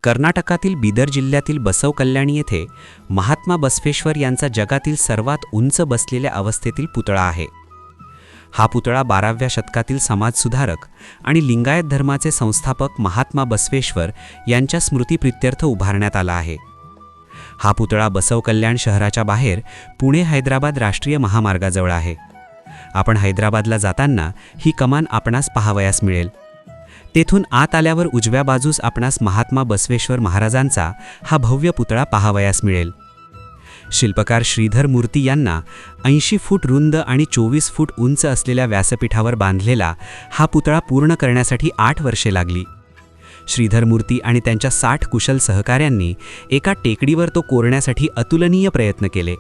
कर्नाटकातील बीदर जिल्ह्यातील बसव कल्याणी येथे महात्मा बसवेश्वर यांचा जगातील सर्वात उंच बसलेल्या अवस्थेतील पुतळा आहे. हा पुतळा 12व्या शतकातील समाजसुधारक आणि लिंगायत धर्माचे संस्थापक महात्मा बसवेश्वर यांच्या स्मृतिप्रित्यर्थ उभारण्यात आला आहे. हा पुतळा बसव कल्याण शहराच्या बाहेर पुणे-हैदराबाद राष्ट्रीय महामार्गाजवळ आहे. आपण हैदराबादला जाताना ही कमान आपणास पाहावयास मिळेल. तेथून आत आल्यावर उजव्या बाजूस आपणास महात्मा बसवेश्वर महाराजांचा हा भव्य पुतळा पाहावयास मिळेल. शिल्पकार श्रीधर मूर्ती यांना 80 फूट रुंद आणि 24 फूट उंच असलेल्या व्यासपीठावर बांधलेला हा पुतळा पूर्ण करण्यासाठी 8 वर्षे लागली. श्रीधर मूर्ती आणि त्यांच्या 60 कुशल सहकाऱ्यांनी एका टेकडीवर तो कोरण्यासाठी अतुलनीय प्रयत्न केले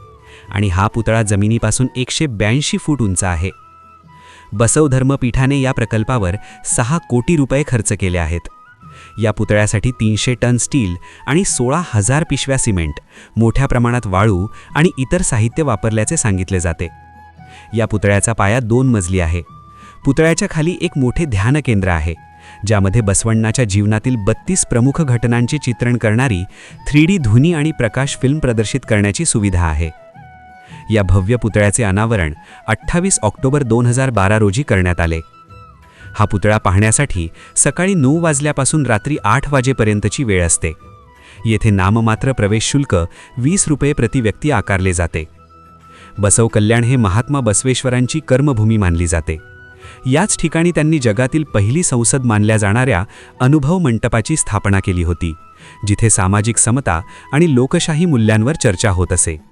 आणि हा पुतळा जमिनीपासून 182 फूट उंच आहे. बसव धर्मपीठाने या प्रकल्पावर 6 कोटी रुपये खर्च केले आहेत. या पुतळ्यासाठी 300 टन स्टील आणि 16,000 पिशव्या सिमेंट, मोठ्या प्रमाणात वाळू आणि इतर साहित्य वापरल्याचे सांगितले जाते. या पुतळ्याचा पाया 2 मजली आहे. पुतळ्याच्या खाली एक मोठे ध्यान केंद्र आहे, ज्यामध्ये बसवण्णाच्या जीवनातील 32 प्रमुख घटनांचे चित्रण करणारी 3D ध्वनी आणि प्रकाश फिल्म प्रदर्शित करण्याची सुविधा आहे. या भव्य पुतळ्याचे अनावरण 28 ऑक्टोबर 2012 रोजी करण्यात आले. हा पुतळा पाहण्यासाठी सकाळी 9 वाजल्यापासून रात्री 8 वाजेपर्यंतची वेळ असते. येथे नाममात्र प्रवेश शुल्क 20 रुपये प्रति व्यक्ती आकारले जाते. बसव कल्याण हे महात्मा बसवेश्वरांची कर्मभूमी मानली जाते. याच ठिकाणी त्यांनी जगातील पहिली संसद मानल्या जाणाऱ्या अनुभव मंटपाची स्थापना केली होती, जिथे सामाजिक समता आणि लोकशाही मूल्यांवर चर्चा होत असे.